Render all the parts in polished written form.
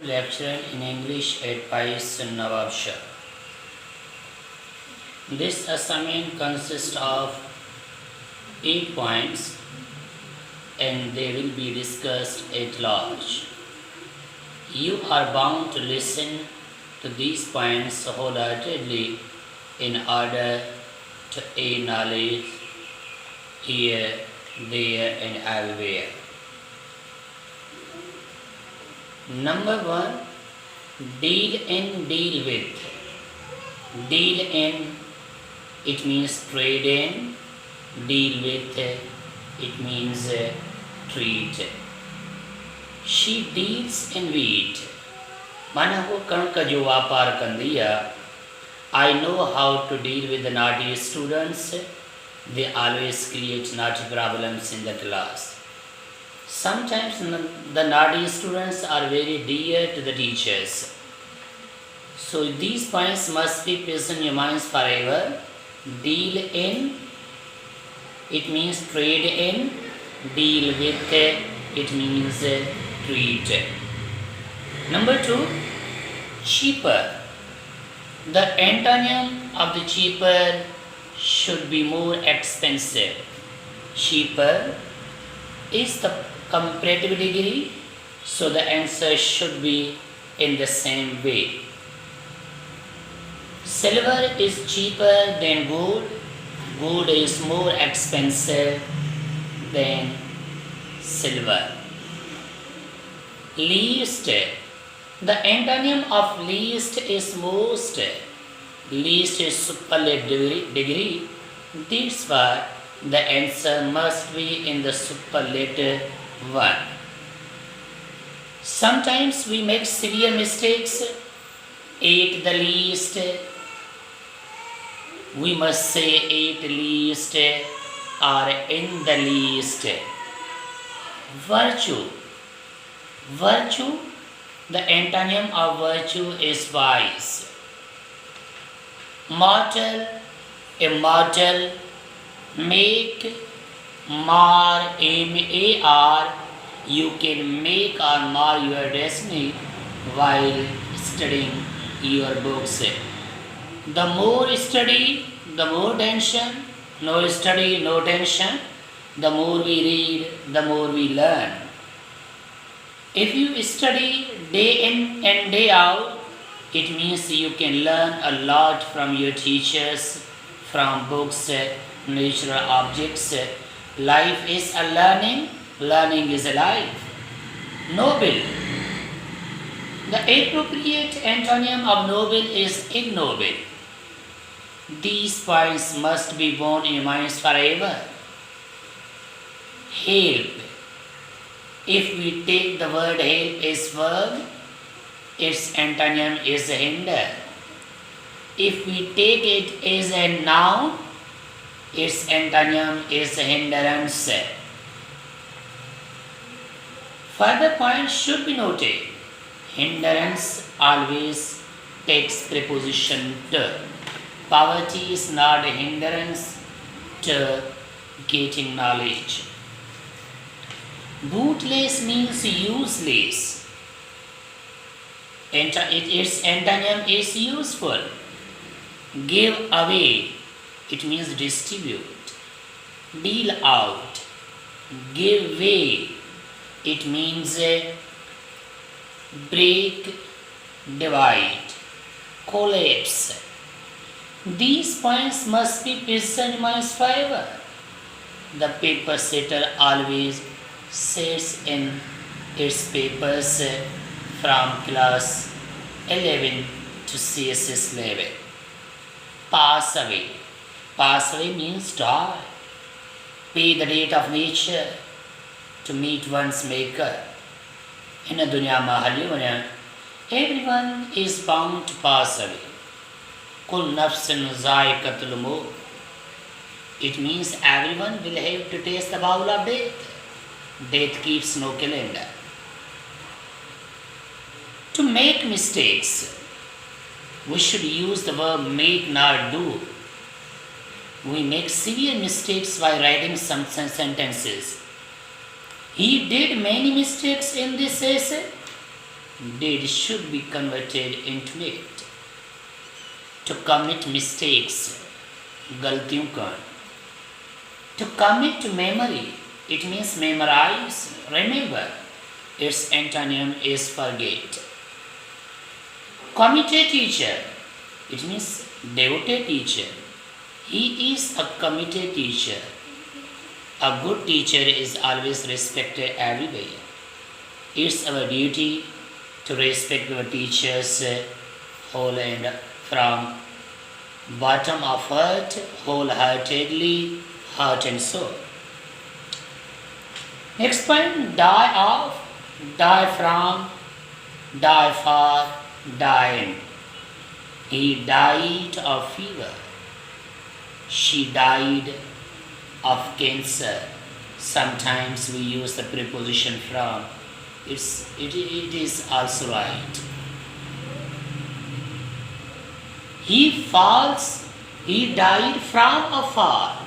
lecturer in English at Pais Nawab Shah. This assignment consists of 8 points and they will be discussed at large. You are bound to listen to these points wholeheartedly in order to gain knowledge here, there and everywhere. Number 1. Deal in, deal with. Deal in, it means trade in. Deal with, it means treat. She deals in wheat. माना वो कणक जो व्यापार कंदी आहे. I know how to deal with the naughty students. They always create naughty problems in the class. Sometimes the naughty students are very dear to the teachers. So these points must be present in your minds forever. Deal in, it means trade in. Deal with, it means treat. Number 2, cheaper. The antonym of the cheaper should be more expensive. Cheaper is the comparative degree, so the answer should be in the same way. Silver is cheaper than gold. Gold is more expensive than silver. Least. The antonym of least is most. Least is superlative degree. That's why the answer must be in the superlative one. Sometimes we make severe mistakes. At the least, we must say at least or in the least. Virtue. Virtue, the antonym of virtue is wise. Mortal, immortal, make, mar, M-A-R. You can make or mar your destiny while studying your books. The more study, the more tension. No study, no tension. The more we read, the more we learn. If you study day in and day out, it means you can learn a lot from your teachers, from books, natural objects. Life is a learning, learning is a life. Noble. The appropriate antonym of noble is ignoble. These points must be borne in your minds forever. Help. If we take the word help as verb, its antonym is hinder. If we take it as a noun, its antonym is hindrance. Further points should be noted. Hindrance always takes preposition to. Poverty is not a hindrance to getting knowledge. Bootless means useless. Its antonym is useful. Give away, it means distribute. Deal out. Give way, it means break, divide, collapse. These points must be present in my forever. The paper setter always sits in its papers from class 11 to CSS level. Pass away. Pass away means die. Pay the debt of nature to meet one's maker. In a dunya mahalli, everyone is bound to pass away. Kul nafsin zaiqatul maut. It means everyone will have to taste the bowl of death. Death keeps no calendar. To make mistakes, we should use the verb make, not do. We make severe mistakes while writing some sentences. He did many mistakes in this essay. did should be converted into it. To commit mistakes, गलतियों का. To commit to memory, it means memorize, remember. Its antonym is forget. Committed teacher, it means devoted teacher. He is a committed teacher. A good teacher is always respected everywhere. It's our duty to respect our teachers whole and from bottom of heart, wholeheartedly, heart and soul. Next point, die of, die from, die for, die in. He died of fever. She died of cancer. Sometimes we use the preposition from. It is also right. He falls, he died from afar.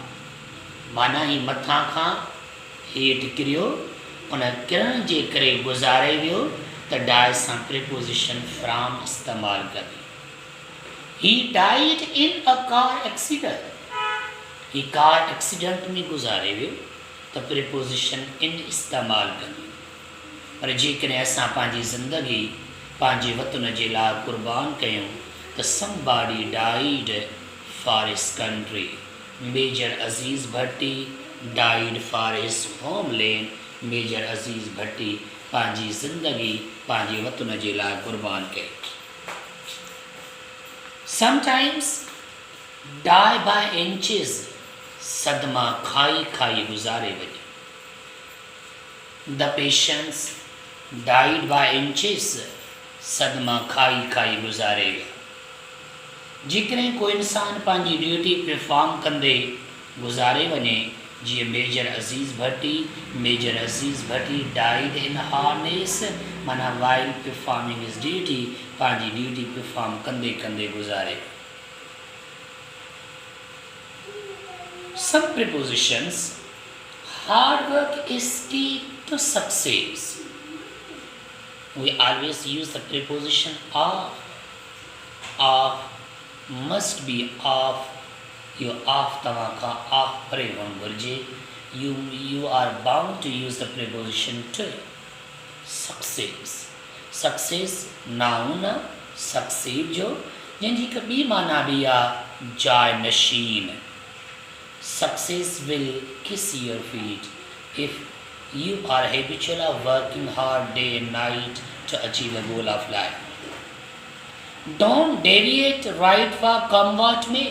माना ही मथां खां हेठि किरियो, उन किरण जे करे गुज़ारे वियो, त die सां preposition from इस्तेमाल कबी. He died in a car accident. He car accident में गुज़ारे वियो, त preposition in इस्तेमाल कबी. पर जेकॾहिं असां पंहिंजी ज़िंदगी पंहिंजे वतन जे लाइ क़ुर्बान कयूं, त somebody died for his country. Major Aziz Bhatti died for his homeland. Major Aziz Bhatti पंहिंजी ज़िंदगी पंहिंजे वतन जे लाइ क़ुर्बान कई. Sometimes die by inches, सदमा खाई खाई गुज़ारे वञे. The patients died by inches, सदमा खाई खाई गुज़ारे विया. जेकॾहिं कोई इंसान पंहिंजी ड्यूटी परफॉर्म कंदे गुज़ारे वञे, जीअं major Aziz Bhatti, major Aziz Bhatti died in harness, माना वाइल परफॉर्मिंग हिज ड्यूटी, पंहिंजी ड्यूटी परफॉर्म कंदे कंदे गुज़ारे. Some prepositions, hard work is key to success. We always use the preposition of must be of. You of tamaka of prevan gurje. You are bound to use the preposition to. Success. Success noun succeed जो जंहिंजी हिकु ॿी माना बि आहे जाइ नशीन. Success will kiss your feet if you are habitual of working hard day and night to achieve a goal of life. Don't deviate right for come what may.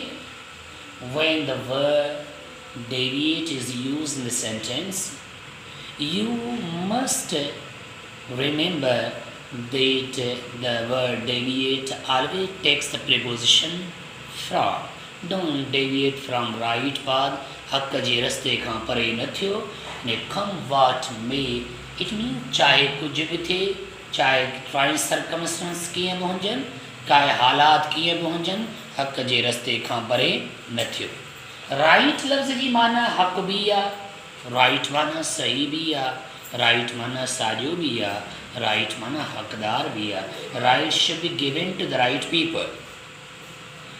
When the word deviate is used in the sentence, you must remember that the word deviate always takes the preposition from. Don't deviate from right path. हक़ जे रस्ते खां परे न थियो. ने come what may, it means चाहे कुझु बि थिए, चाहे ट्राई सर्कमस्टेंस कीअं बि हुजनि, काए हालात कीअं बि हुजनि, हक़ जे रस्ते खां परे न थियो. राइट लफ़्ज़ जी माना हक़ बि आहे, राइट माना सही बि आहे, राइट माना साॼो बि आहे, राइट माना हक़दार बि आहे. Right should be given to the right people.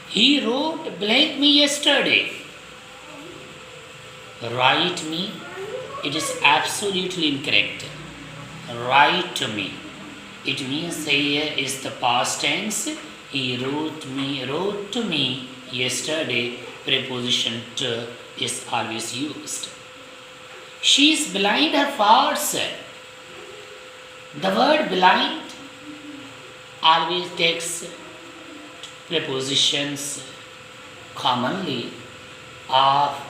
He wrote blank me yesterday. Write me, it is absolutely incorrect. Write to me, it means here is the past tense. He wrote to me yesterday. Preposition to is always used. She is blind, her father said. The word blind always takes prepositions commonly of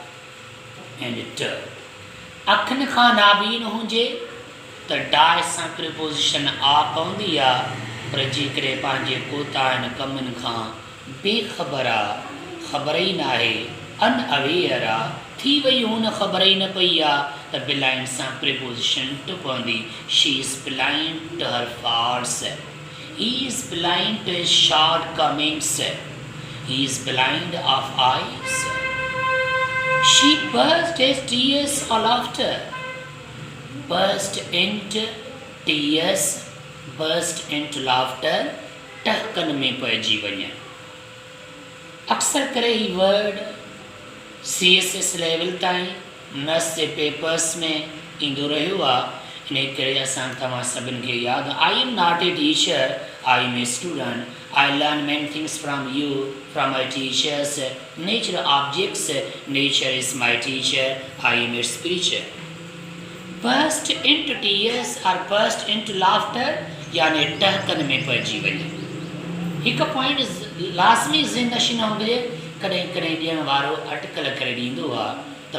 and to. अखियुनि खां नाबीन हुजे त died सां preposition आ पवंदी आहे, पर जेकॾहिं पंहिंजे कोताहिनि कमनि खां बेख़बर आहे, ख़बर ई न आहे, अनअवेयर आहे, थी वई हुन ख़बर ई न पई आहे, त blind सां preposition to पवंदी. She is blind to her faults. He is blind to his shortcomings. He is blind of eyes. She burst into tears of laughter. Burst into tears, burst into laughter टहकन में पइजी वञनि। अक्सर करे ही word CSS level ताईं नस जे papers में ईंदो रहियो आहे। इन करे असां तव्हां सभिनि खे यादि, I am not a teacher, I am a student, I learn many things from you, from my teachers, nature objects, nature is my teacher, I am its teacher. burst into tears or burst into laughter यानी टहकन में पइजी वञे। हिकु point लाज़मी ज़हन नशीन हुजे, कॾहिं कॾहिं ॾियण वारो अटकल करे ॾींदो आहे त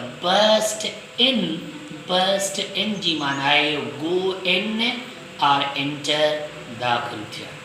burst in जी माना आहे go in or enter, दाख़िल थियणु।